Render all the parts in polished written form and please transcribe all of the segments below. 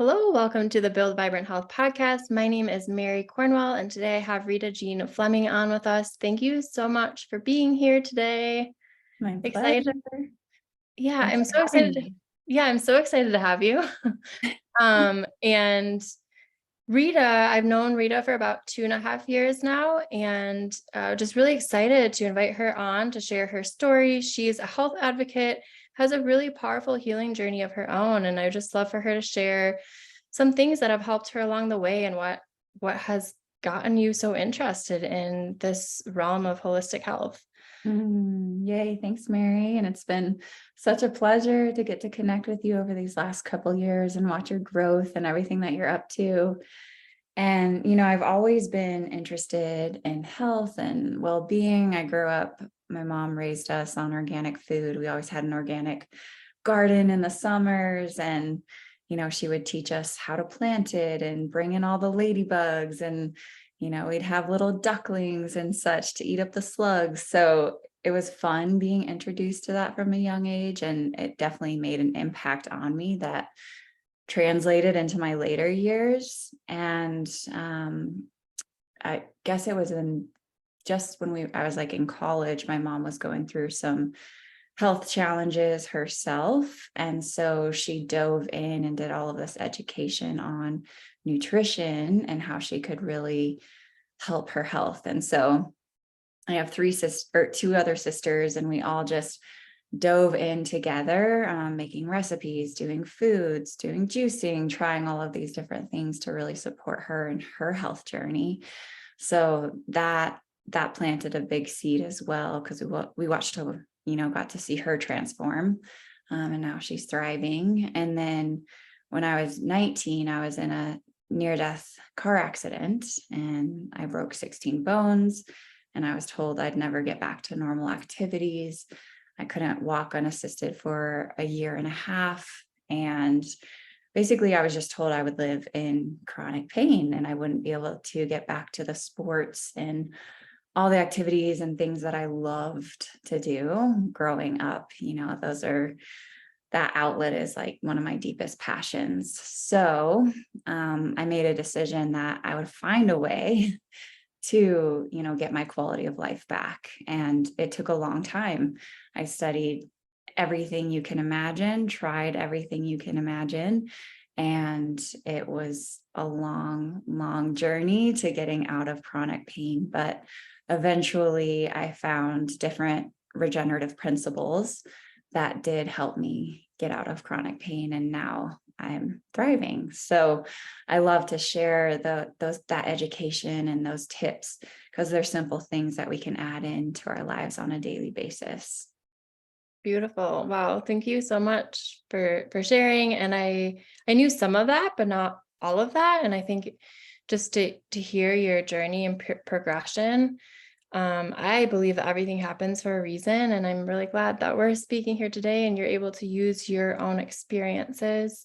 Hello, welcome to the Build Vibrant Health podcast. My name is Mary Cornwell, and today I have Rita Jean Flemming on with us. Thank you so much for being here today. My Excited. pleasure. Yeah, Thanks I'm for so having excited. me. I'm so excited to have you. And Rita, I've known Rita for about 2.5 years now, and just really excited to invite her on to share her story. She's a health advocate, has a really powerful healing journey of her own, and I just love for her to share some things that have helped her along the way and what has gotten you so interested in this realm of holistic health. Yay. Thanks, Mary. And it's been such a pleasure to get to connect with you over these last couple years and watch your growth and everything that you're up to. And, I've always been interested in health and well-being. I grew up, my mom raised us on organic food. We always had an organic garden in the summers, and she would teach us how to plant it and bring in all the ladybugs, and we'd have little ducklings and such to eat up the slugs. So it was fun being introduced to that from a young age, and it definitely made an impact on me that translated into my later years. And I guess it was just when I was like in college, my mom was going through some health challenges herself. And so she dove in and did all of this education on nutrition and how she could really help her health. And so I have two other sisters, and we all just dove in together, making recipes, doing foods, doing juicing, trying all of these different things to really support her and her health journey. So that planted a big seed as well, because we watched her, got to see her transform, and now she's thriving. And then when I was 19, I was in a near-death car accident, and I broke 16 bones, and I was told I'd never get back to normal activities. I couldn't walk unassisted for a year and a half. And basically, I was just told I would live in chronic pain and I wouldn't be able to get back to the sports and all the activities and things that I loved to do growing up. That outlet is like one of my deepest passions. So I made a decision that I would find a way to, get my quality of life back. And it took a long time. I studied everything you can imagine, tried everything you can imagine. And it was a long, long journey to getting out of chronic pain. But eventually I found different regenerative principles that did help me get out of chronic pain. And now I'm thriving. So I love to share that education and those tips, because they're simple things that we can add into our lives on a daily basis. Beautiful. Wow. Thank you so much for sharing. And I knew some of that, but not all of that. And I think just to hear your journey and progression, I believe that everything happens for a reason. And I'm really glad that we're speaking here today and you're able to use your own experiences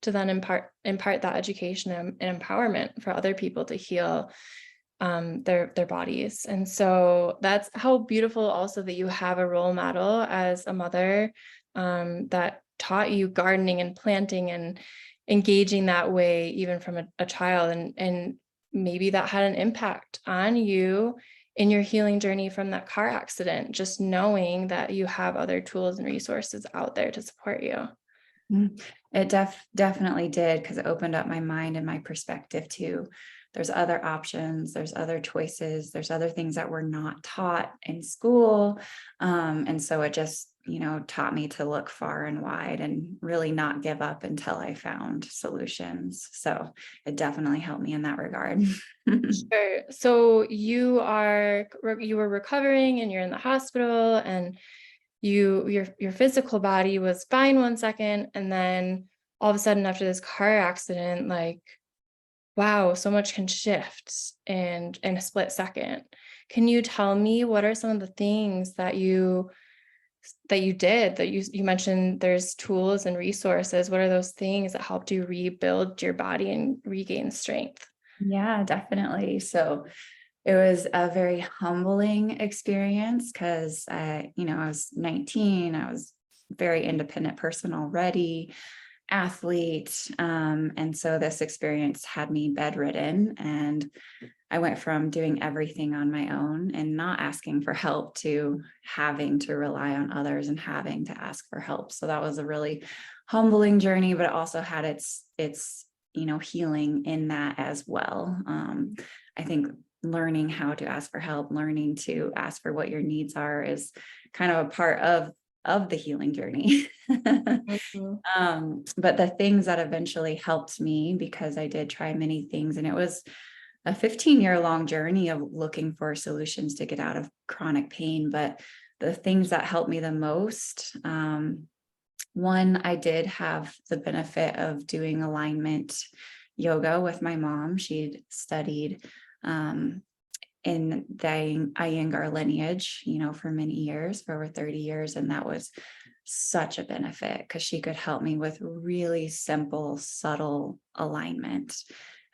to then impart that education and empowerment for other people to heal their bodies. And so that's how beautiful also that you have a role model as a mother that taught you gardening and planting and engaging that way, even from a child. And maybe that had an impact on you in your healing journey from that car accident, just knowing that you have other tools and resources out there to support you. It definitely did, because it opened up my mind and my perspective too. There's other options, there's other choices, there's other things that we're not taught in school. And so it just, taught me to look far and wide and really not give up until I found solutions. So it definitely helped me in that regard. Sure. So you were recovering and you're in the hospital, and your physical body was fine one second, and then all of a sudden after this car accident, like, wow, so much can shift in a split second. Can you tell me what are some of the things that you did that you mentioned there's tools and resources? What are those things that helped you rebuild your body and regain strength? Yeah, definitely. So it was a very humbling experience, because I was 19, I was a very independent person already. athlete. And so this experience had me bedridden, and I went from doing everything on my own and not asking for help to having to rely on others and having to ask for help. So that was a really humbling journey, but it also had its healing in that as well. I think learning how to ask for help, learning to ask for what your needs are, is kind of a part of the healing journey. Mhm. But the things that eventually helped me, because I did try many things, and it was a 15-year long journey of looking for solutions to get out of chronic pain. But the things that helped me the most, one, I did have the benefit of doing alignment yoga with my mom. She'd studied in the Iyengar lineage, for many years, for over 30 years. And that was such a benefit because she could help me with really simple, subtle alignment.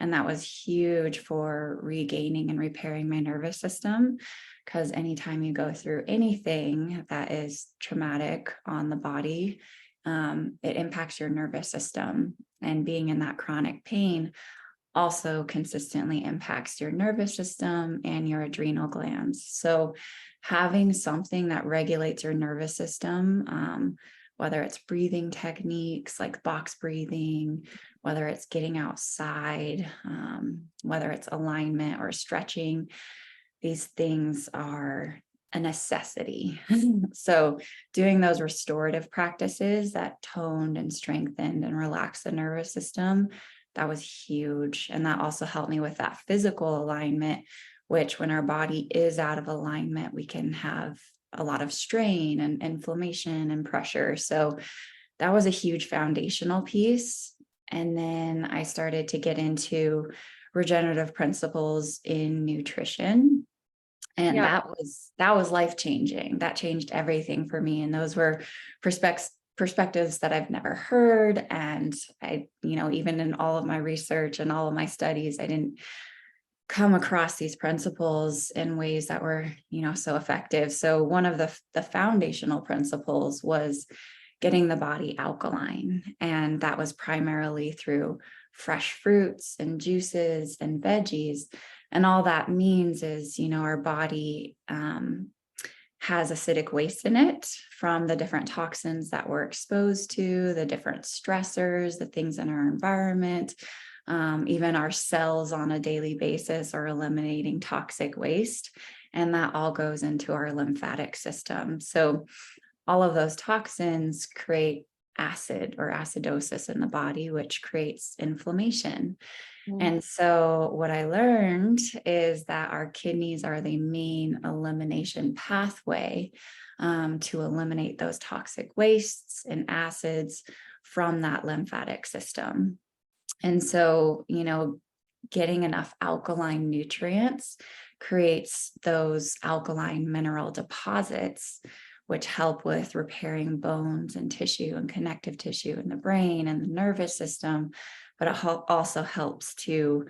And that was huge for regaining and repairing my nervous system. Because anytime you go through anything that is traumatic on the body, it impacts your nervous system. And being in that chronic pain also consistently impacts your nervous system and your adrenal glands. So having something that regulates your nervous system, whether it's breathing techniques like box breathing, whether it's getting outside, whether it's alignment or stretching, these things are a necessity. So doing those restorative practices that toned and strengthened and relaxed the nervous system, that was huge. And that also helped me with that physical alignment, which when our body is out of alignment, we can have a lot of strain and inflammation and pressure. So that was a huge foundational piece. And then I started to get into regenerative principles in nutrition. And Yeah. that was life changing. That changed everything for me. And those were perspectives that I've never heard. And even in all of my research and all of my studies, I didn't come across these principles in ways that were, so effective. So one of the foundational principles was getting the body alkaline. And that was primarily through fresh fruits and juices and veggies. And all that means is, our body has acidic waste in it from the different toxins that we're exposed to, the different stressors, the things in our environment. Even our cells on a daily basis are eliminating toxic waste. And that all goes into our lymphatic system. So all of those toxins create acid or acidosis in the body, which creates inflammation. Mm. And so what I learned is that our kidneys are the main elimination pathway to eliminate those toxic wastes and acids from that lymphatic system. And so, getting enough alkaline nutrients creates those alkaline mineral deposits, which help with repairing bones and tissue and connective tissue in the brain and the nervous system. But it also helps to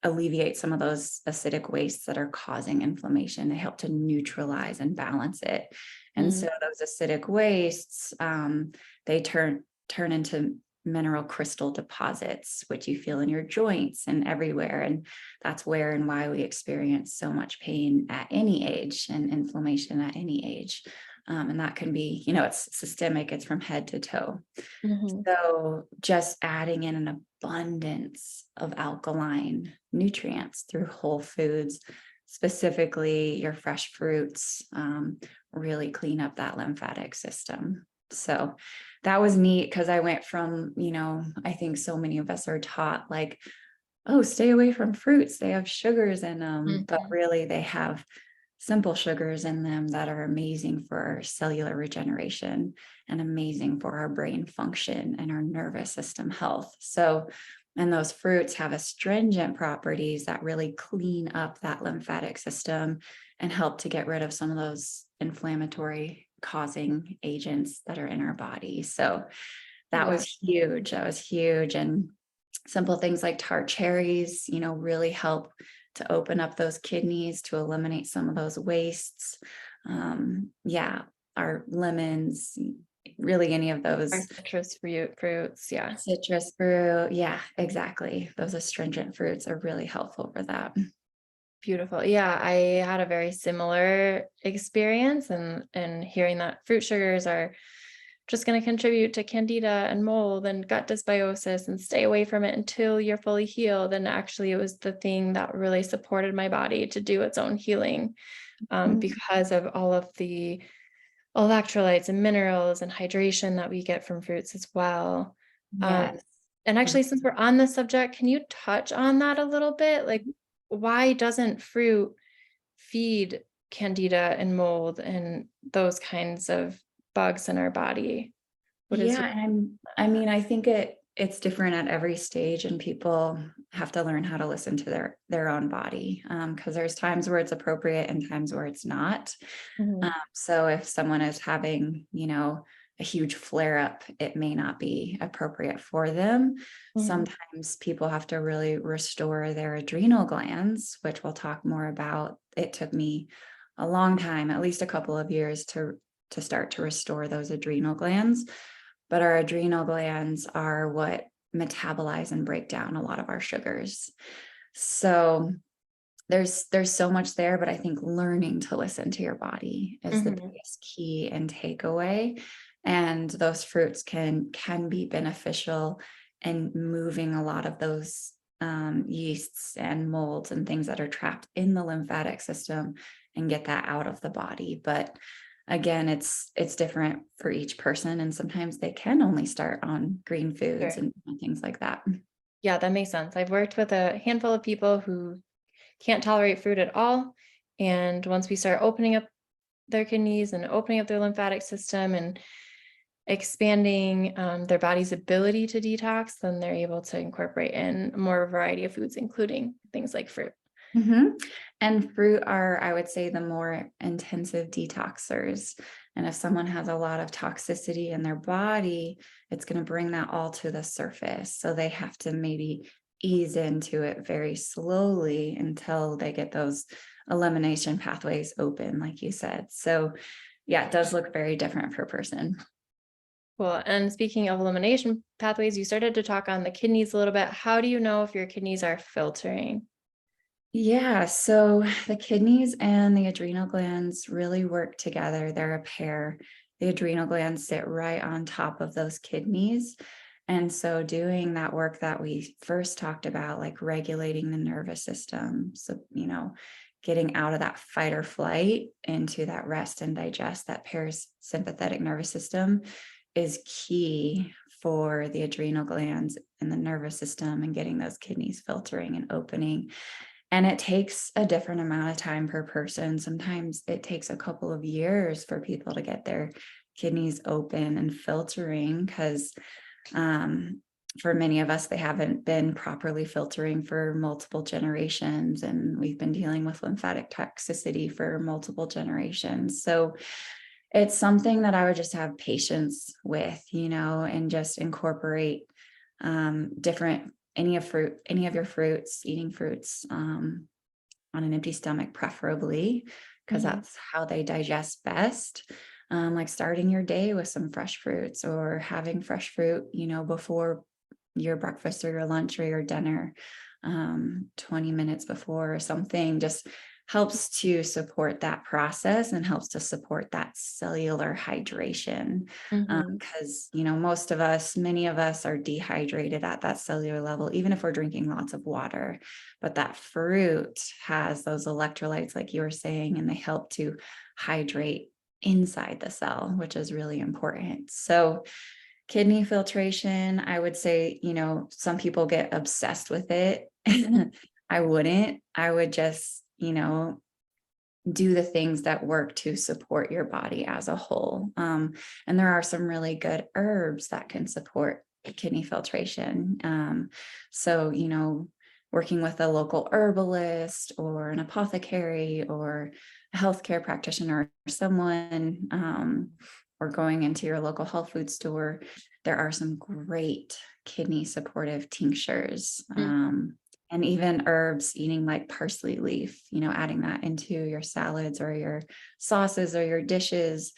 alleviate some of those acidic wastes that are causing inflammation. They help to neutralize and balance it. And Mm. so those acidic wastes, they turn into mineral crystal deposits, which you feel in your joints and everywhere. And that's where and why we experience so much pain at any age and inflammation at any age. And that can be, it's systemic, it's from head to toe. Mhm. So just adding in an abundance of alkaline nutrients through whole foods, specifically your fresh fruits, really clean up that lymphatic system. So that was neat because I went from, I think so many of us are taught like, oh, stay away from fruits. They have sugars in them, but Mhm. really they have simple sugars in them that are amazing for our cellular regeneration and amazing for our brain function and our nervous system health. So, and those fruits have astringent properties that really clean up that lymphatic system and help to get rid of some of those inflammatory causing agents that are in our body. So that Yeah. was huge. That was huge. And simple things like tart cherries, really help to open up those kidneys to eliminate some of those wastes. Yeah, our lemons, really any of Or those citrus fruits, yeah. citrus fruit. Yeah, exactly. Those astringent fruits are really helpful for that. Beautiful. Yeah, I had a very similar experience, and hearing that fruit sugars are just going to contribute to candida and mold and gut dysbiosis and stay away from it until you're fully healed. And actually it was the thing that really supported my body to do its own healing, Mhm. because of all of the electrolytes and minerals and hydration that we get from fruits as well. Um, Yes. and Ex- actually, since we're on this subject, can you touch on that a little bit? Like, why doesn't fruit feed candida and mold and those kinds of bugs in our body? What is your Yeah, and I mean, I think it's different at every stage, and people have to learn how to listen to their own body, because there's times where it's appropriate and times where it's not. Mhm, So if someone is having, a huge flare up, it may not be appropriate for them. mhm, Sometimes people have to really restore their adrenal glands, which we'll talk more about. It took me a long time, at least a couple of years to start to restore those adrenal glands. But our adrenal glands are what metabolize and break down a lot of our sugars. So there's so much there, but I think learning to listen to your body is the mhm. biggest key and takeaway. And those fruits can be beneficial in moving a lot of those yeasts and molds and things that are trapped in the lymphatic system and get that out of the body. But again, it's different for each person, and sometimes they can only start on green foods Sure. and things like that. Yeah, that makes sense. I've worked with a handful of people who can't tolerate fruit at all. And once we start opening up their kidneys and opening up their lymphatic system and expanding their body's ability to detox, then they're able to incorporate in more variety of foods, including things like fruit. Mhm. And fruit are, I would say, the more intensive detoxers. And if someone has a lot of toxicity in their body, it's going to bring that all to the surface. So they have to maybe ease into it very slowly until they get those elimination pathways open, like you said. So, yeah, it does look very different per person. Cool. And speaking of elimination pathways, you started to talk on the kidneys a little bit. How do you know if your kidneys are filtering? Yeah, so the kidneys and the adrenal glands really work together. They're a pair. The adrenal glands sit right on top of those kidneys. And so, doing that work that we first talked about, like regulating the nervous system, so, getting out of that fight or flight into that rest and digest, that parasympathetic nervous system is key for the adrenal glands and the nervous system and getting those kidneys filtering and opening. And it takes a different amount of time per person. Sometimes it takes a couple of years for people to get their kidneys open and filtering because for many of us, they haven't been properly filtering for multiple generations. And we've been dealing with lymphatic toxicity for multiple generations. So it's something that I would just have patience with, and just incorporate different any of your fruits, eating fruits on an empty stomach, preferably, because Mhm. that's how they digest best. Like starting your day with some fresh fruits or having fresh fruit, before your breakfast or your lunch or your dinner, 20 minutes before or something, just helps to support that process and helps to support that cellular hydration. Mhm. Because, many of us are dehydrated at that cellular level, even if we're drinking lots of water. But that fruit has those electrolytes, like you were saying, and they help to hydrate inside the cell, which is really important. So, kidney filtration, I would say, some people get obsessed with it. I wouldn't. I would just, do the things that work to support your body as a whole. And there are some really good herbs that can support kidney filtration. So, working with a local herbalist or an apothecary or a healthcare practitioner or someone, or going into your local health food store, there are some great kidney supportive tinctures. And even herbs, eating like parsley leaf, adding that into your salads or your sauces or your dishes,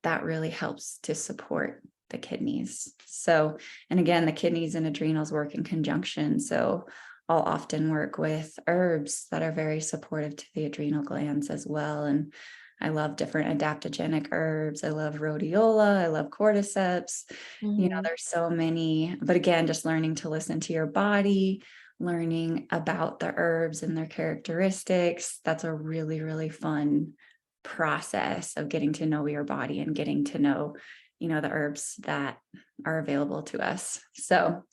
that really helps to support the kidneys. So, and again, the kidneys and adrenals work in conjunction. So I'll often work with herbs that are very supportive to the adrenal glands as well. And I love different adaptogenic herbs. I love rhodiola. I love cordyceps. Mhm. There's so many, but again, just learning to listen to your body, learning about the herbs and their characteristics. That's a really, really fun process of getting to know your body and getting to know, the herbs that are available to us. So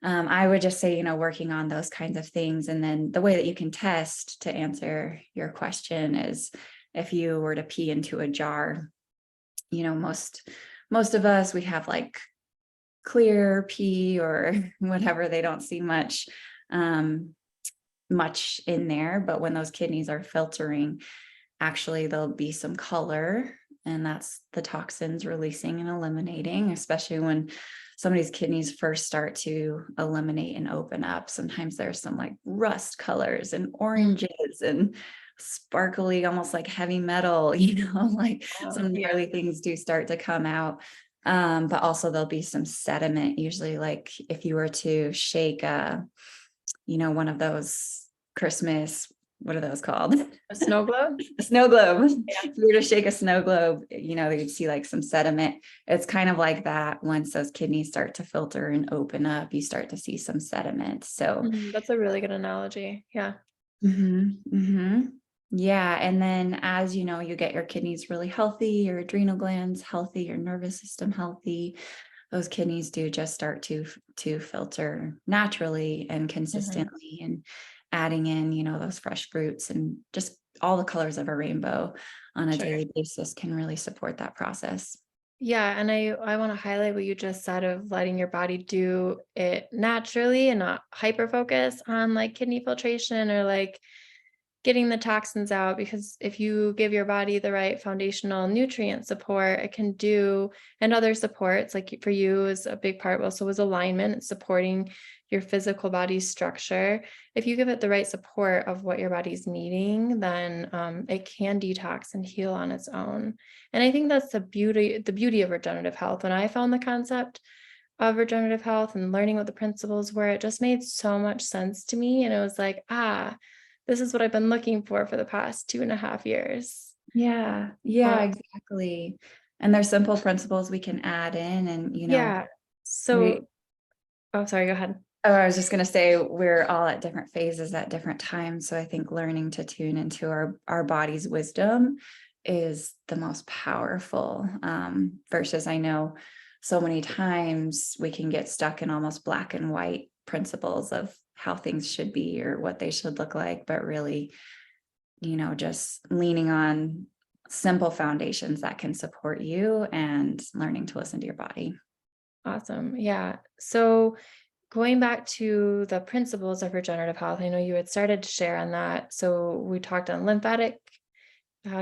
I would just say, working on those kinds of things. And then the way that you can test to answer your question is if you were to pee into a jar, most of us, we have like clear pee or whatever. They don't see um, much in there. But when those kidneys are filtering, actually there'll be some color, and that's the toxins releasing and eliminating, especially when somebody's kidneys first start to eliminate and open up. Sometimes there's some like rust colors and Mm. oranges and sparkly, almost like heavy metal, like Oh, some yeah. gnarly things do start to come out. But also there'll be some sediment, usually like if you were to shake one of those Christmas, what are those called? A snow globe? A snow globe. Yeah. If you were to shake a snow globe, you'd see like some sediment. It's kind of like that. Once those kidneys start to filter and open up, you start to see some sediment. So, Mhm. That's a really good analogy. Yeah. yeah. And then as you get your kidneys really healthy, your adrenal glands healthy, your nervous system healthy, those kidneys do just start to filter naturally and Mhm. consistently, and adding in those fresh fruits and just all the colors of a rainbow on a Sure. daily basis can really support that process. Yeah, and I want to highlight what you just said of letting your body do it naturally and not hyper focus on like kidney filtration or like getting the toxins out, because if you give your body the right foundational nutrient support, it can do, and other supports, like for you is a big part also was alignment, it's supporting your physical body structure. If you give it the right support of what your body's needing, then it can detox and heal on its own. And I think that's the beauty of regenerative health. When I found the concept of regenerative health and learning what the principles were, it just made so much sense to me. And it was like, this is what I've been looking for the past 2.5 years. Yeah, Um, exactly. And there's simple principles we can add in, and yeah. we So, oh, sorry, go ahead. oh, I was just going to say we're all at different phases at different times. So I think learning to tune into our body's wisdom is the most powerful. Versus I know so many times we can get stuck in almost black and white principles of how things should be or what they should look like, but really, just leaning on simple foundations that can support you and learning to listen to your body. Awesome. Yeah. So, going back to the principles of regenerative health, I know you had started to share on that. So, we talked on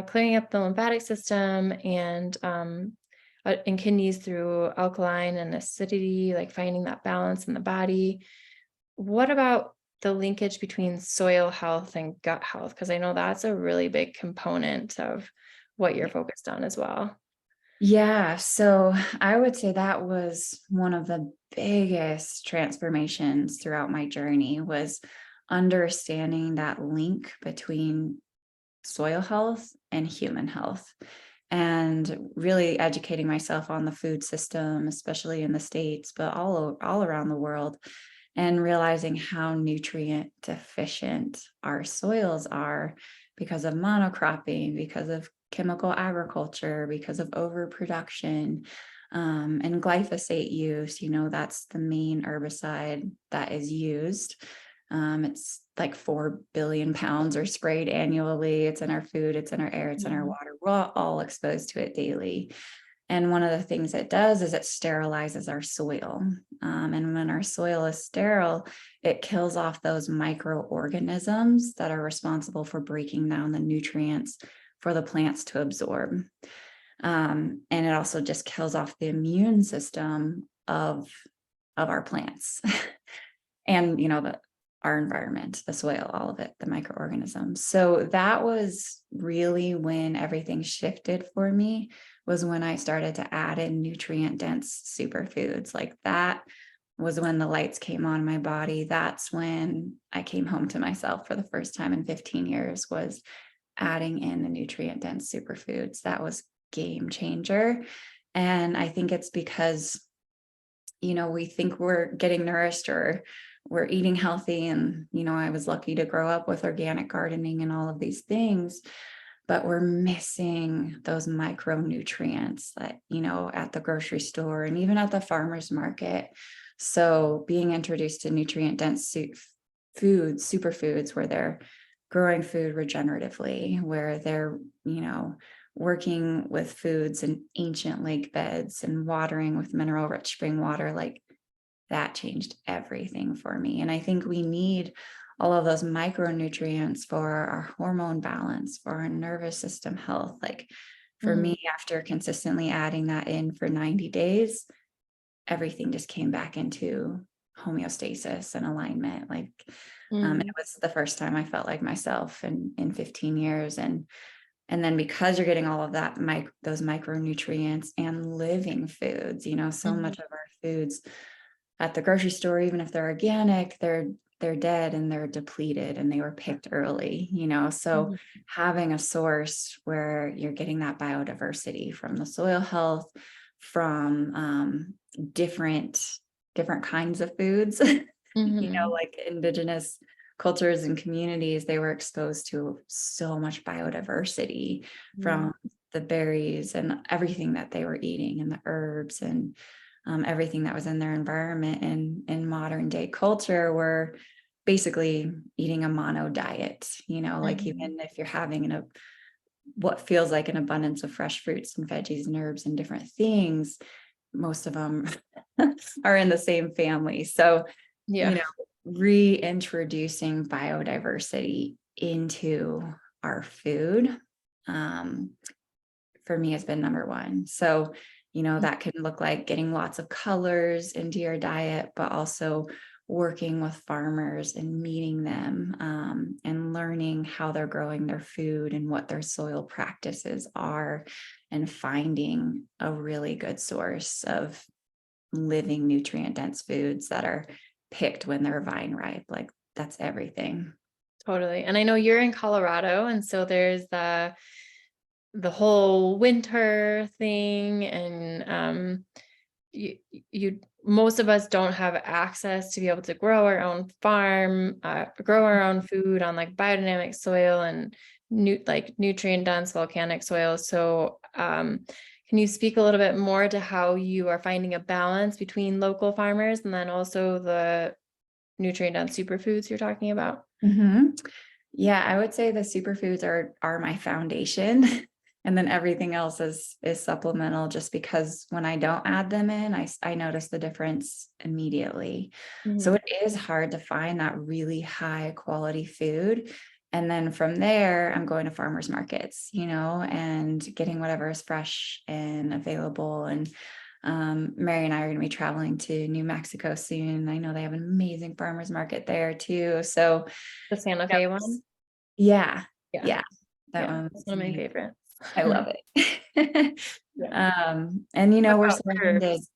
clearing up the lymphatic system and kidneys through alkaline and acidity, like finding that balance in the body. What about the linkage between soil health and gut health? Because I know that's a really big component of what you're focused on as well. Yeah, so I would say that was one of the biggest transformations throughout my journey was understanding that link between soil health and human health, and really educating myself on the food system, especially in the States, but all around the world, and realizing how nutrient deficient our soils are because of monocropping, because of chemical agriculture, because of overproduction, and glyphosate use. That's the main herbicide that is used. It's like 4 billion pounds are sprayed annually. It's in our food, it's in our air, it's in our Mhm. water. We're all exposed to it daily. And one of the things it does is it sterilizes our soil. And when our soil is sterile, it kills off those microorganisms that are responsible for breaking down the nutrients for the plants to absorb. And it also just kills off the immune system of our plants. And our environment, the soil, all of it, the microorganisms. So that was really when everything shifted for me, was when I started to add in nutrient dense superfoods. Like that was when the lights came on my body. That's when I came home to myself for the first time in 15 years, was adding in the nutrient dense superfoods. That was game changer. And I think it's because, we think we're getting nourished or we're eating healthy. And, I was lucky to grow up with organic gardening and all of these things, but we're missing those micronutrients that, at the grocery store and even at the farmer's market. So being introduced to nutrient dense foods, superfoods, where they're growing food regeneratively, where they're, working with foods in ancient lake beds and watering with mineral rich spring water, like that changed everything for me. And I think we need all of those micronutrients for our hormone balance, for our nervous system health. Like for Mm, me, after consistently adding that in for 90 days, everything just came back into homeostasis and alignment. Like it mm, was the first time I felt like myself in 15 years. And then because you're getting all of that, those micronutrients and living foods, so mhm, much of our foods at the grocery store, even if they're organic, they're dead and they're depleted and they were picked early, so mhm, having a source where you're getting that biodiversity from the soil health, from different kinds of foods, mhm, like indigenous cultures and communities, they were exposed to so much biodiversity mhm, from the berries and everything that they were eating and the herbs and everything that was in their environment. And in modern day culture, we're basically eating a mono diet, like mhm. even if you're having what feels like an abundance of fresh fruits and veggies and herbs and different things, most of them are in the same family. So, you Yeah, know, reintroducing biodiversity into our food, um, for me has been number one. So, that can look like getting lots of colors into your diet, but also working with farmers and meeting them, and learning how they're growing their food and what their soil practices are, and finding a really good source of living nutrient dense foods that are picked when they're vine ripe. Like that's everything. totally. And I know you're in Colorado, and so there's the whole winter thing, and you most of us don't have access to be able to grow our own farm, grow our own food on like biodynamic soil and nutrient dense volcanic soil. So can you speak a little bit more to how you are finding a balance between local farmers and then also the nutrient dense superfoods you're talking about? Mhm. Yeah, I would say the superfoods are my foundation. And then everything else is supplemental, just because when I don't add them in, I notice the difference immediately. So Mhm. it is hard to find that really high quality food. And then from there, I'm going to farmers markets, and getting whatever is fresh and available. And Mary and I are going to be traveling to New Mexico soon. I know they have an amazing farmers market there too. So The Santa Yep. Fe one? Yeah. Yeah. Yeah. That Yeah. one's That's one of my amazing. favorites. I love it. Yeah. And Talk we're about surrounded. herbs.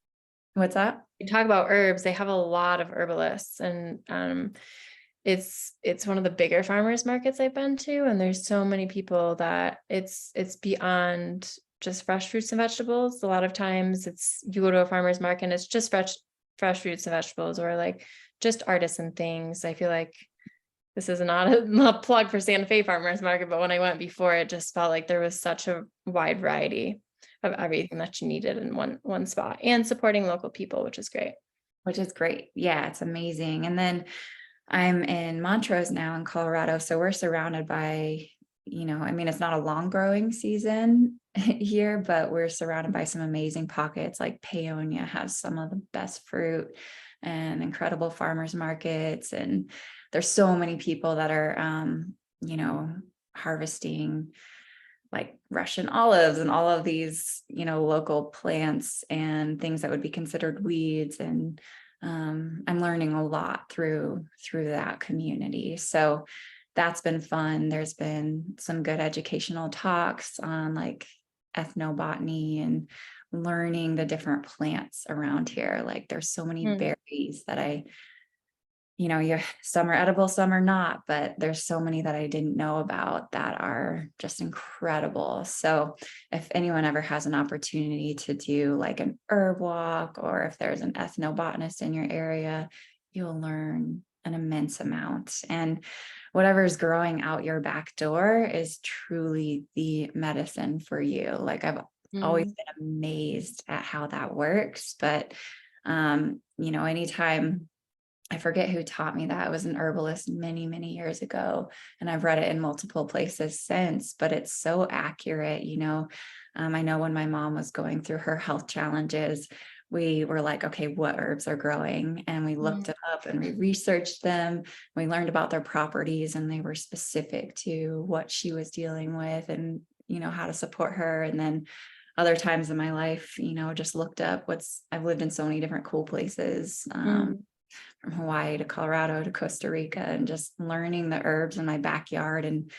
What's that? You talk about herbs, they have a lot of herbalists, and it's one of the bigger farmers markets I've been to, and there's so many people that it's beyond just fresh fruits and vegetables. A lot of times it's you go to a farmer's market and it's just fresh fruits and vegetables, or like just artisan things. I feel like this is not a plug for Santa Fe Farmers Market, but when I went before, it just felt like there was such a wide variety of everything that you needed in one spot, and supporting local people, which is great. Which is great. Yeah, it's amazing. And then I'm in Montrose now in Colorado. So we're surrounded by, I mean, it's not a long growing season here, but we're surrounded by some amazing pockets. Like Paonia has some of the best fruit and incredible farmers markets. And there's so many people that are, harvesting like Russian olives and all of these, local plants and things that would be considered weeds. And I'm learning a lot through that community. So that's been fun. There's been some good educational talks on like ethnobotany and learning the different plants around here. Like there's so many Mm, berries that some are edible, some are not, but there's so many that I didn't know about that are just incredible. So if anyone ever has an opportunity to do like an herb walk, or if there's an ethnobotanist in your area, you'll learn an immense amount. And whatever's growing out your back door is truly the medicine for you. Like I've always mm, been amazed at how that works. But anytime, I forget who taught me that. It was an herbalist many, many years ago. And I've read it in multiple places since, but it's so accurate. I know when my mom was going through her health challenges, we were like, okay, what herbs are growing? And we looked mm, it up and we researched them. We learned about their properties, and they were specific to what she was dealing with, and, how to support her. And then other times in my life, just looked up I've lived in so many different cool places. mm. From Hawaii to Colorado to Costa Rica, and just learning the herbs in my backyard. And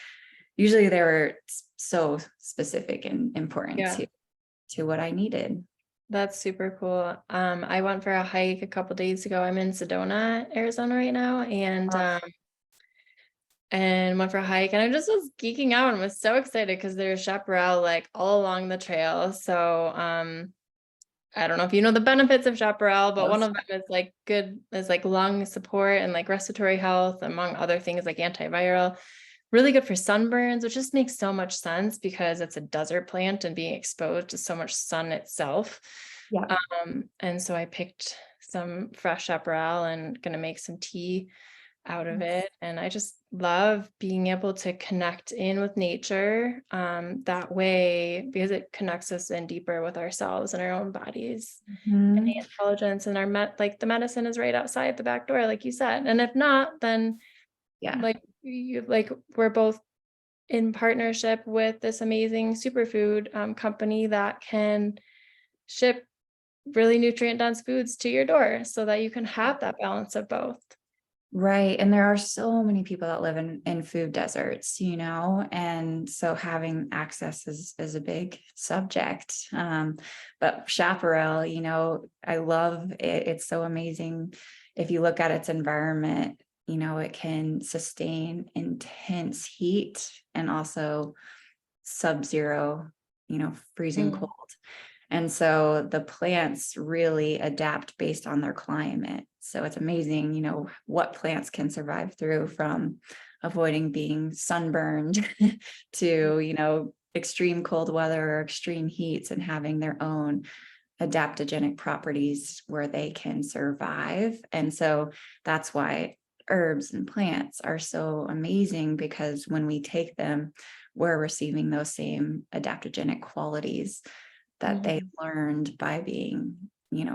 usually they were so specific and important Yeah, to what I needed. that's super cool. I went for a hike a couple days ago. I'm in Sedona, Arizona right now, and went for a hike, and I just was geeking out and was so excited because there's chaparral like all along the trail. So I don't know if you know the benefits of chaparral, but one Yes. of them is like lung support and like respiratory health, among other things like antiviral. Really good for sunburns, which just makes so much sense because it's a desert plant and being exposed to so much sun itself. Yeah. And so I picked some fresh chaparral and gonna make some tea out of Yes. it. And I just love being able to connect in with nature that way, because it connects us in deeper with ourselves and our own bodies and Mhm. the intelligence, and like the medicine is right outside the back door, like you said. And if not, then Yeah. like we're both in partnership with this amazing superfood company that can ship really nutrient dense foods to your door so that you can have that balance of both. Right. And there are so many people that live in food deserts, and so having access is a big subject. But chaparral, I love it. It's so amazing. If you look at its environment, it can sustain intense heat and also sub-zero, freezing Mm, cold. And so the plants really adapt based on their climate. So it's amazing, what plants can survive through, from avoiding being sunburned to, extreme cold weather or extreme heats, and having their own adaptogenic properties where they can survive. And so that's why herbs and plants are so amazing, because when we take them, we're receiving those same adaptogenic qualities that they mhm. learned by being,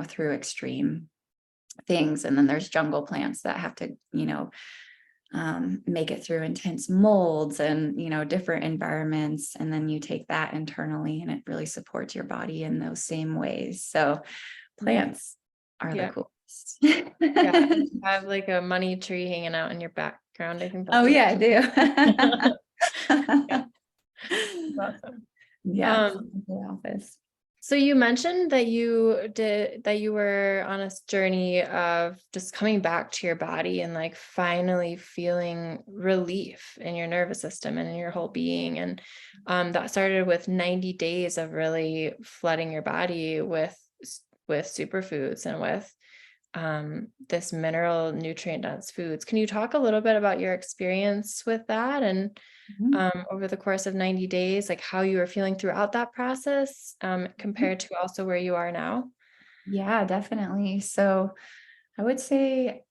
through extreme things. And then there's jungle plants that have to, make it through intense molds and, different environments. And then you take that internally, and it really supports your body in those same ways. So plants are the Yeah. coolest. Yeah. And to have like a money tree hanging out in your background, I think Oh that's really yeah, I yeah, do. awesome. Yeah, Um, the office. so you mentioned that you were on a journey of just coming back to your body and like finally feeling relief in your nervous system and in your whole being. And that started with 90 days of really flooding your body with superfoods and with this mineral nutrient dense foods. Can you talk a little bit about your experience with that, and Mhm. over the course of 90 days, like how you were feeling throughout that process, compared to also where you are now? Yeah, definitely. So I would say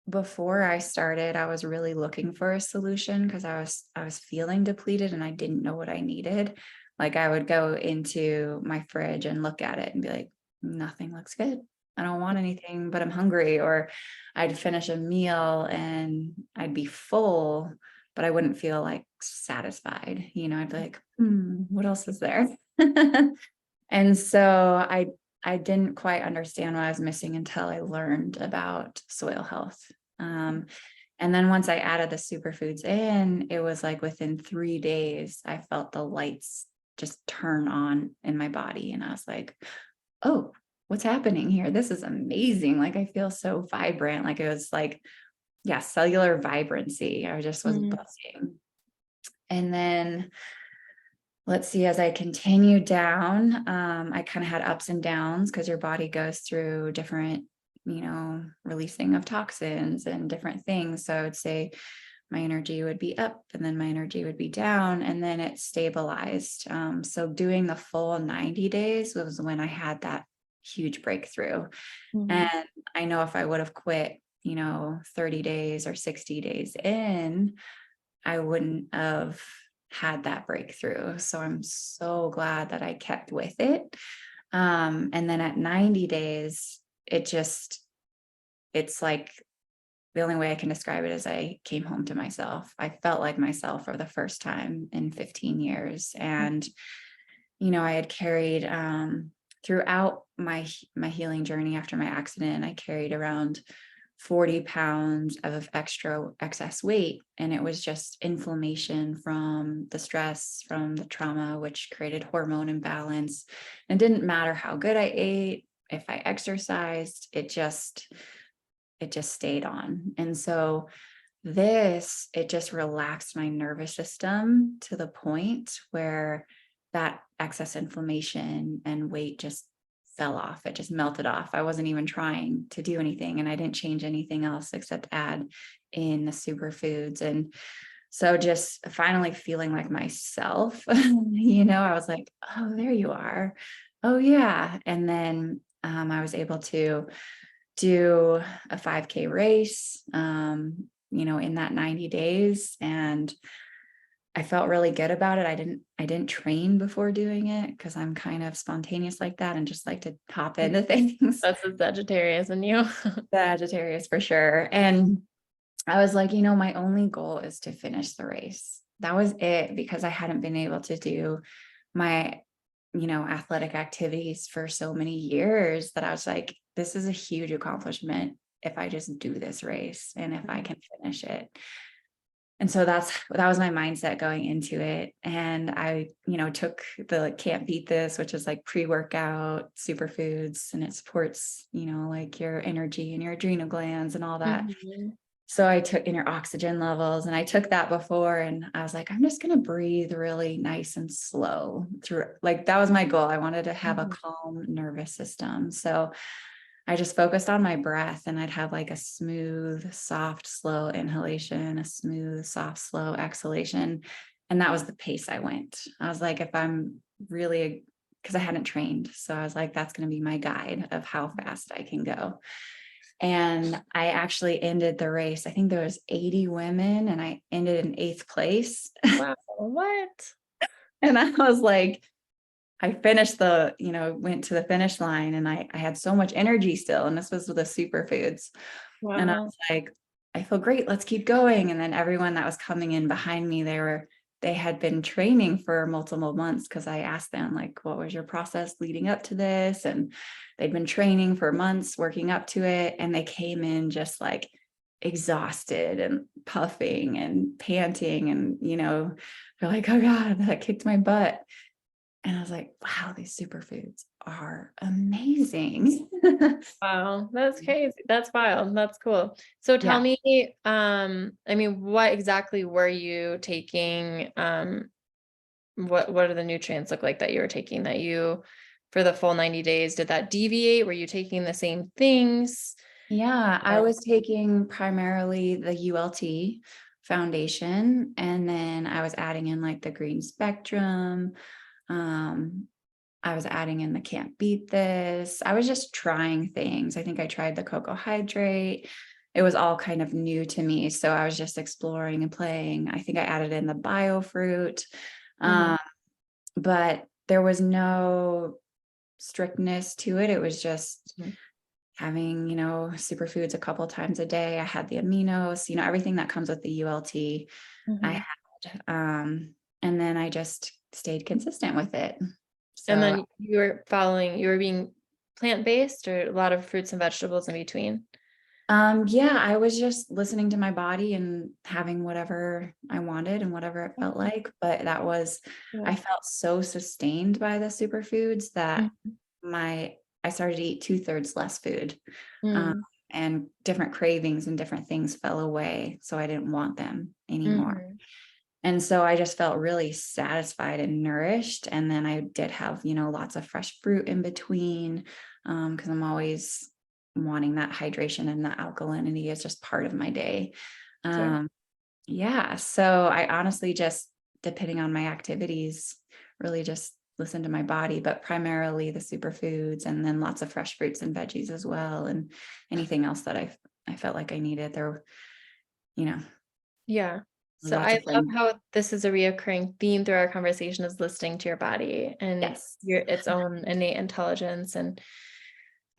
before I started, I was really looking for a solution, because I was feeling depleted and I didn't know what I needed. Like I would go into my fridge and look at it and be like, nothing looks good. I don't want anything, but I'm hungry. Or I'd finish a meal and I'd be full, but I wouldn't feel like satisfied. I'd be like, what else is there? And so I I didn't quite understand what I was missing until I learned about soil health. And then once I added the superfoods in, it was like within 3 days, I felt the lights just turn on in my body. And I was like, oh, what's happening here? This is amazing. Like, I feel so vibrant. Like, it was like, yeah, cellular vibrancy. I just was Mm. buzzing. And then let's see, as I continued down, I kind of had ups and downs because your body goes through different, releasing of toxins and different things. So I would say my energy would be up and then my energy would be down, and then it stabilized. So doing the full 90 days was when I had that huge breakthrough. Mhm. And I know if I would have quit, 30 days or 60 days in, I wouldn't have had that breakthrough. So I'm so glad that I kept with it. And then at 90 days, it's like the only way I can describe it is I came home to myself. I felt like myself for the first time in 15 years. And, I had carried, throughout my healing journey after my accident, I carried around 40 pounds of excess weight. And it was just inflammation from the stress, from the trauma, which created hormone imbalance. And it didn't matter how good I ate, if I exercised, it just stayed on. And so it just relaxed my nervous system to the point where that excess inflammation and weight just fell off. It just melted off. I wasn't even trying to do anything, and I didn't change anything else except add in the superfoods. And so just finally feeling like myself, I was like, oh, there you are. Oh, yeah. And then I was able to do a 5K race, in that 90 days. And I felt really good about it. I didn't train before doing it because I'm kind of spontaneous like that and just like to hop into things. That's a Sagittarius in you. Sagittarius for sure. And I was like, my only goal is to finish the race. That was it, because I hadn't been able to do my, athletic activities for so many years that I was like, this is a huge accomplishment if I just do this race and if I can finish it. And so that was my mindset going into it. And I, took the Can't Beat This, which is like pre-workout superfoods, and it supports, like your energy and your adrenal glands and all that. Mhm. So I took in your oxygen levels, and I took that before, and I was like, I'm just going to breathe really nice and slow through. Like, that was my goal. I wanted to have a Mhm. calm nervous system. So I just focused on my breath, and I'd have like a smooth, soft, slow inhalation, a smooth, soft, slow exhalation. And that was the pace I went. I was like, if I'm really, because I hadn't trained. So I was like, that's going to be my guide of how fast I can go. And I actually ended the race. I think there was 80 women, and I ended in 8th place. Wow. What? And I was like, I finished went to the finish line, and I had so much energy still. And this was with the superfoods. And I Wow. was like, I feel great. Let's keep going. And then everyone that was coming in behind me, they had been training for multiple months, because I asked them, like, what was your process leading up to this? And they'd been training for months, working up to it. And they came in just like exhausted and puffing and panting. And, they're like, oh God, that kicked my butt. And I was like, wow, these superfoods are amazing. Wow. That's crazy. That's wild. That's cool. So tell Yeah. me, I mean, what exactly were you taking? What do the nutrients look like that you were taking that you for the full 90 days? Did that deviate? Were you taking the same things? Yeah, I was taking primarily the ULT foundation, and then I was adding in like the green spectrum. Um, I was adding in the Can't Beat This. I was just trying things. I think I tried the cocoa hydrate. It was all kind of new to me. So I was just exploring and playing. I think I added in the bio fruit. Mhm. Um, but there was no strictness to it. It was just Mhm. having, superfoods a couple times a day. I had the aminos, everything that comes with the ULT I Mhm. had. And then I just stayed consistent with it. And So then you were being plant-based or a lot of fruits and vegetables in between? Yeah, I was just listening to my body and having whatever I wanted and whatever it felt Okay. like. But Yeah. I felt so sustained by the superfoods that Mhm. I started to eat 2/3 less food. Um, Mm. and different cravings and different things fell away. So I didn't want them anymore. Mhm. And so I just felt really satisfied and nourished. And then I did have, lots of fresh fruit in between, because I'm always wanting that hydration and the alkalinity is just part of my day. Sure. Um, yeah. So I honestly just, depending on my activities, really just listen to my body, but primarily the superfoods and then lots of fresh fruits and veggies as well. And anything else that I felt like I needed. You know, Yeah. So lots I of love things. how this is a reoccurring theme through our conversation is listening to your body and Yes. your its own innate intelligence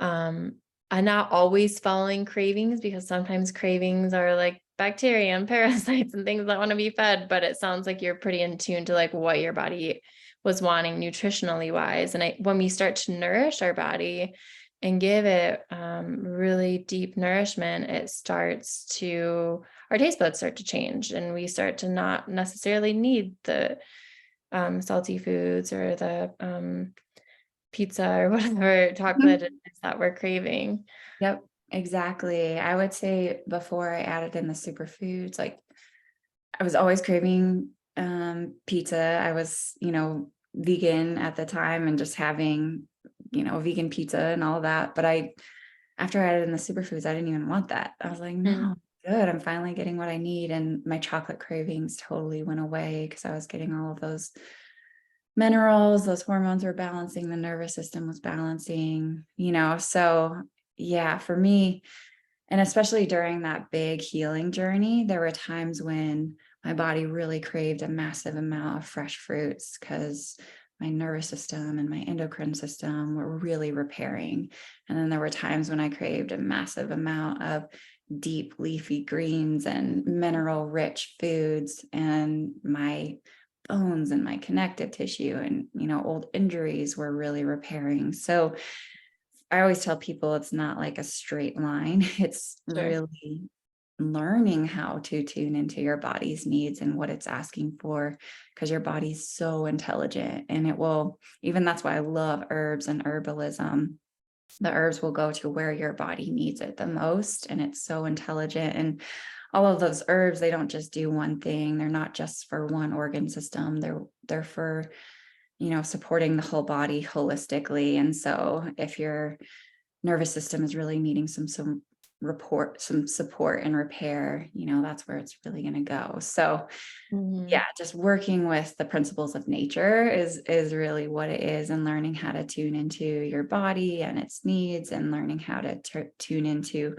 um and not always following cravings because sometimes cravings are like bacteria and parasites and things that want to be fed, but it sounds like you're pretty in tune to like what your body was wanting nutritionally wise. And when we start to nourish our body and give it really deep nourishment, it starts to our taste buds start to change and we start to not necessarily need the salty foods or the pizza or whatever chocolate it is that we're craving. Yep, exactly. I would say before I added in the superfoods, like I was always craving pizza. I was, vegan at the time and just having, vegan pizza and all that. But after I added in the superfoods, I didn't even want that. I was like, Mm, no, good. I'm finally getting what I need. And my chocolate cravings totally went away because I was getting all of those minerals, those hormones were balancing, the nervous system was balancing, so yeah, for me, and especially during that big healing journey, there were times when my body really craved a massive amount of fresh fruits because my nervous system and my endocrine system were really repairing. And then there were times when I craved a massive amount of deep leafy greens and mineral rich foods, and my bones and my connective tissue and old injuries were really repairing. So I always tell people it's not like a straight line. It's sure. really learning how to tune into your body's needs and what it's asking for, because your body's so intelligent and it will, even that's why I love herbs and herbalism. The herbs will go to where your body needs it the most. And it's so intelligent. And all of those herbs, they don't just do one thing. They're not just for one organ system. They're for, supporting the whole body holistically. And so if your nervous system is really needing some support and repair, that's where it's really going to go. So Mhm. yeah, just working with the principles of nature is really what it is, and learning how to tune into your body and its needs, and learning how to tune into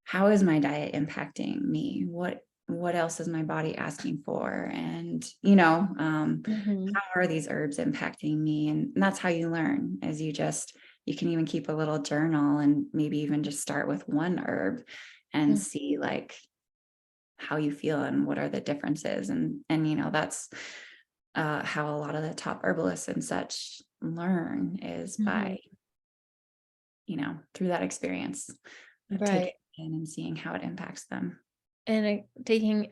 how is my diet impacting me, what else is my body asking for, and Mhm. how are these herbs impacting me. And that's how you learn, is you can even keep a little journal and maybe even just start with one herb and Mm, see like how you feel and what are the differences. And that's how a lot of the top herbalists and such learn, is mhm. by through that experience of taking Right. it in and seeing how it impacts them. And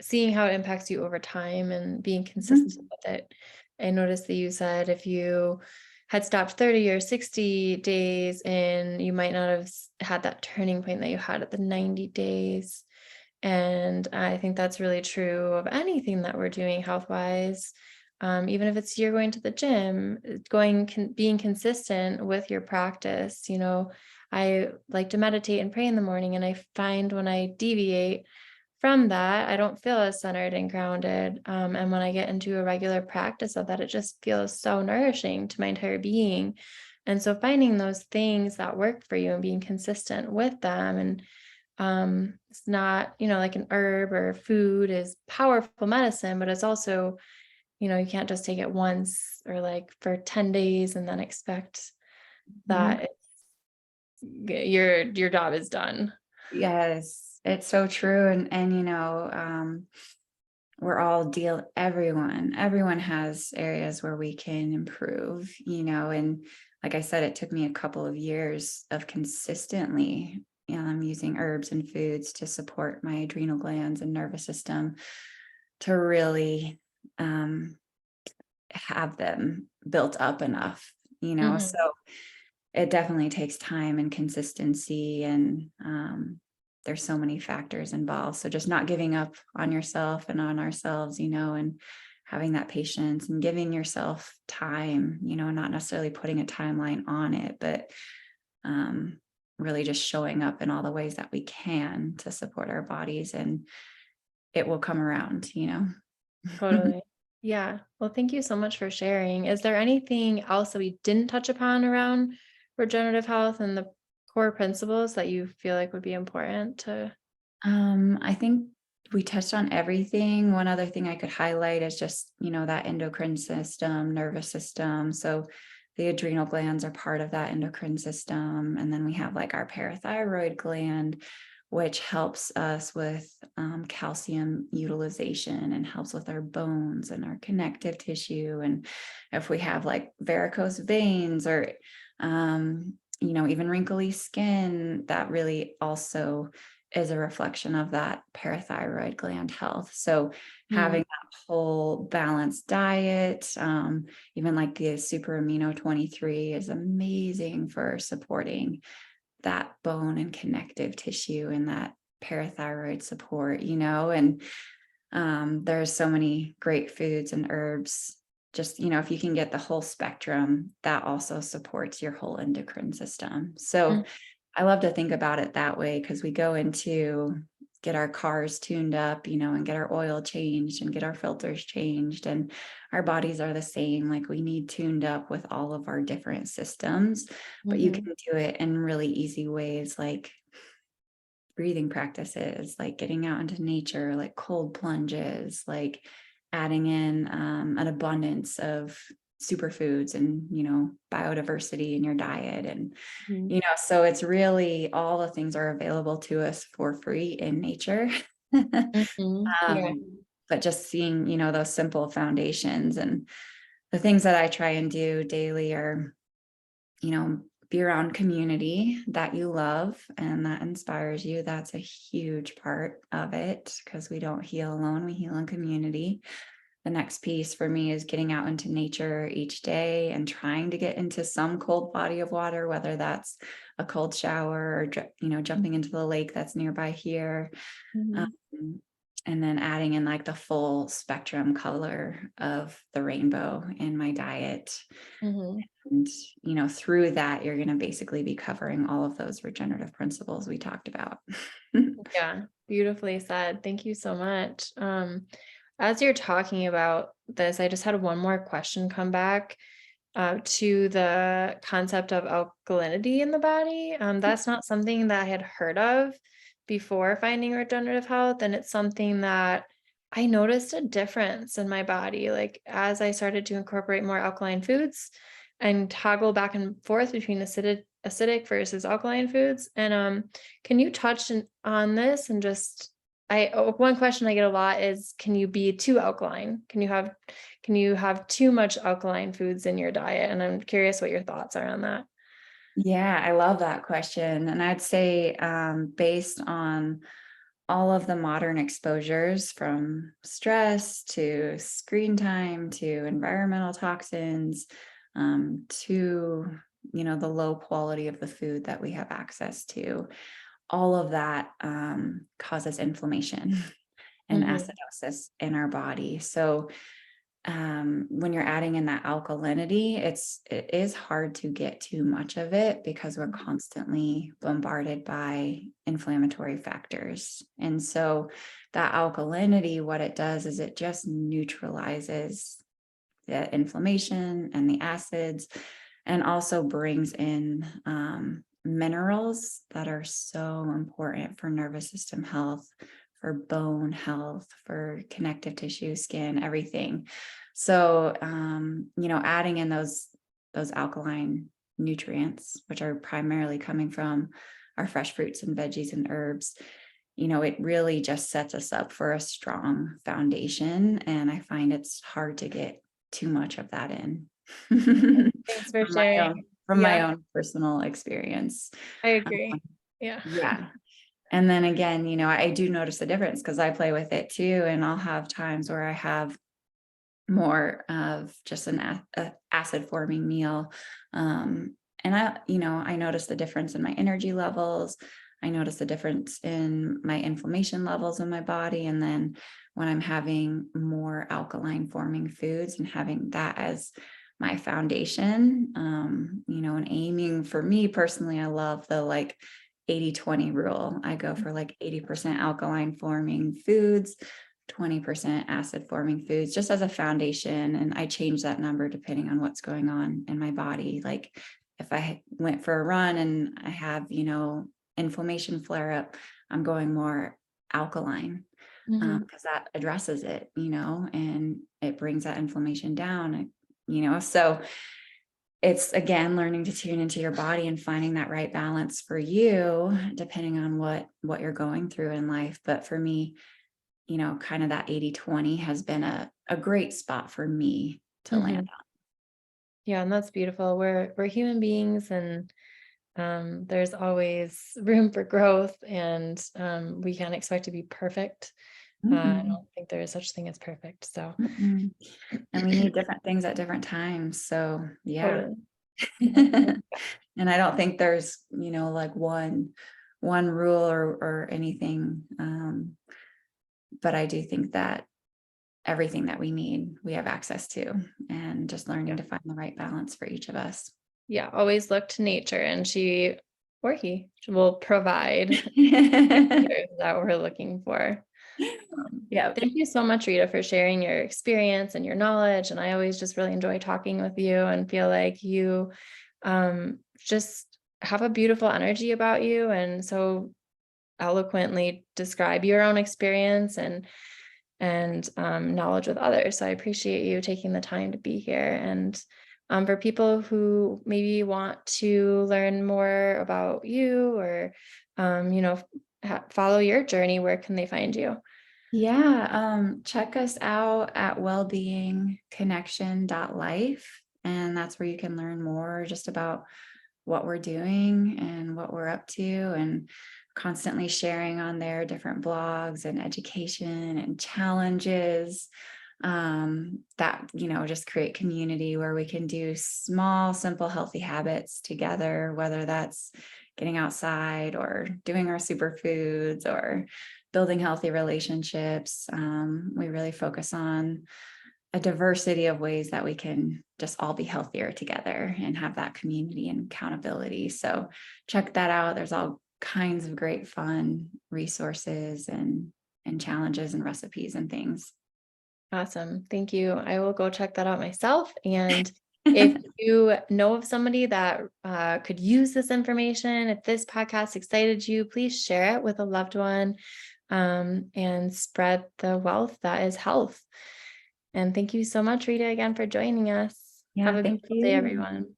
seeing how it impacts you over time and being consistent Mhm. with it. I noticed that you said if you had stopped 30 or 60 days and you might not have had that turning point that you had at the 90 days. And I think that's really true of anything that we're doing health wise. Even if it's you're going to the gym, being consistent with your practice. I like to meditate and pray in the morning, and I find when I deviate from that, I don't feel as centered and grounded. And when I get into a regular practice of that, it just feels so nourishing to my entire being. And so finding those things that work for you and being consistent with them, and it's not, like an herb or food is powerful medicine, but it's also, you can't just take it once or like for 10 days and then expect Mhm. that your job is done. Yes, it's so true. And we're all everyone has areas where we can improve, and like I said, it took me a couple of years of consistently using herbs and foods to support my adrenal glands and nervous system to really have them built up enough, Mhm. so it definitely takes time and consistency, and there's so many factors involved. So just not giving up on yourself and on ourselves, and having that patience and giving yourself time, not necessarily putting a timeline on it, but um, really just showing up in all the ways that we can to support our bodies, and it will come around. Totally. Yeah. Well, thank you so much for sharing. Is there anything else that we didn't touch upon around regenerative health and the core principles that you feel like would be important to? I think we touched on everything. One other thing I could highlight is just, that endocrine system, nervous system. So the adrenal glands are part of that endocrine system. And then we have like our parathyroid gland, which helps us with calcium utilization and helps with our bones and our connective tissue. And if we have like varicose veins or, even wrinkly skin, that really also is a reflection of that parathyroid gland health. So Mm, having that whole balanced diet, even like the super amino 23 is amazing for supporting that bone and connective tissue and that parathyroid support, and there's so many great foods and herbs. Just, if you can get the whole spectrum, that also supports your whole endocrine system. mm, So I love to think about it that way because we go into get our cars tuned up, and get our oil changed and get our filters changed. And our bodies are the same. Like we need tuned up with all of our different systems, but you can mhm, do it in really easy ways like breathing practices, like getting out into nature, like cold plunges, like adding in an abundance of superfoods and, biodiversity in your diet. And mhm, so it's really all the things are available to us for free in nature. mhm. Yeah. But just seeing, those simple foundations and the things that I try and do daily are, be around community that you love and that inspires you. That's a huge part of it because we don't heal alone, we heal in community. The next piece for me is getting out into nature each day and trying to get into some cold body of water, whether that's a cold shower or, jumping into the lake that's nearby here. Mhm, Um, and then adding in like the full spectrum color of the rainbow in my diet. mhm. And, through that, you're going to basically be covering all of those regenerative principles we talked about. Yeah, beautifully said. Thank you so much. As you're talking about this, I just had one more question come back to the concept of alkalinity in the body. That's not something that I had heard of before finding regenerative health. And it's something that I noticed a difference in my body. Like as I started to incorporate more alkaline foods and toggle back and forth between acidic versus alkaline foods. And can you touch on this and just one question I get a lot is, can you be too alkaline? Can you have too much alkaline foods in your diet? And I'm curious what your thoughts are on that. Yeah, I love that question. And I'd say, based on all of the modern exposures from stress to screen time to environmental toxins, to, the low quality of the food that we have access to, all of that causes inflammation and Mhm, acidosis in our body. So when you're adding in that alkalinity, it is hard to get too much of it because we're constantly bombarded by inflammatory factors. And so that alkalinity, what it does is it just neutralizes the inflammation and the acids, and also brings in minerals that are so important for nervous system health, for bone health, for connective tissue, skin, everything. So, adding in those alkaline nutrients, which are primarily coming from our fresh fruits and veggies and herbs, it really just sets us up for a strong foundation. And I find it's hard to get too much of that in. thanks for On my sharing. own. from my Yeah, own personal experience. I Um, agree. Yeah. yeah. And then again, I do notice the difference because I play with it too. And I'll have times where I have more of just a acid forming meal. And I notice the difference in my energy levels. I notice the difference in my inflammation levels in my body. And then when I'm having more alkaline forming foods and having that as my foundation, and aiming for me personally, I love the like 80-20 rule. I go for like 80% alkaline forming foods, 20% acid forming foods, just as a foundation. And I change that number depending on what's going on in my body. Like if I went for a run and I have, inflammation flare up, I'm going more alkaline, Mhm. because that addresses it, and it brings that inflammation down. So it's again learning to tune into your body and finding that right balance for you, depending on what you're going through in life. But for me, kind of that 80-20 has been a great spot for me to land Mhm. Yeah, and that's beautiful. We're human beings, and there's always room for growth, and we can't expect to be perfect. on. I Mm-mm, don't think there is such thing as perfect. So mm-mm. And we need different things at different times. So yeah. totally. Yeah. And I don't think there's, like one rule or anything. But I do think that everything that we need, we have access to, and just learning Yeah. to find the right balance for each of us. Yeah. Always look to nature, and she or he will provide answers that we're looking for. Yeah. Thank you so much, Rita, for sharing your experience and your knowledge. And I always just really enjoy talking with you and feel like you just have a beautiful energy about you, and so eloquently describe your own experience and knowledge with others. So I appreciate you taking the time to be here. And for people who maybe want to learn more about you or, follow your journey, where can they find you? Yeah, check us out at wellbeingconnection.life. And that's where you can learn more just about what we're doing and what we're up to, and constantly sharing on there different blogs and education and challenges, that, just create community where we can do small, simple, healthy habits together, whether that's getting outside or doing our superfoods or building healthy relationships. We really focus on a diversity of ways that we can just all be healthier together and have that community and accountability. So check that out. There's all kinds of great fun resources and challenges and recipes and things. Awesome. Thank you. I will go check that out myself. And if you know of somebody that could use this information, if this podcast excited you, please share it with a loved one, and spread the wealth that is health. And thank you so much, Rita, again for joining us. Have Yeah, a thank beautiful day, you. everyone.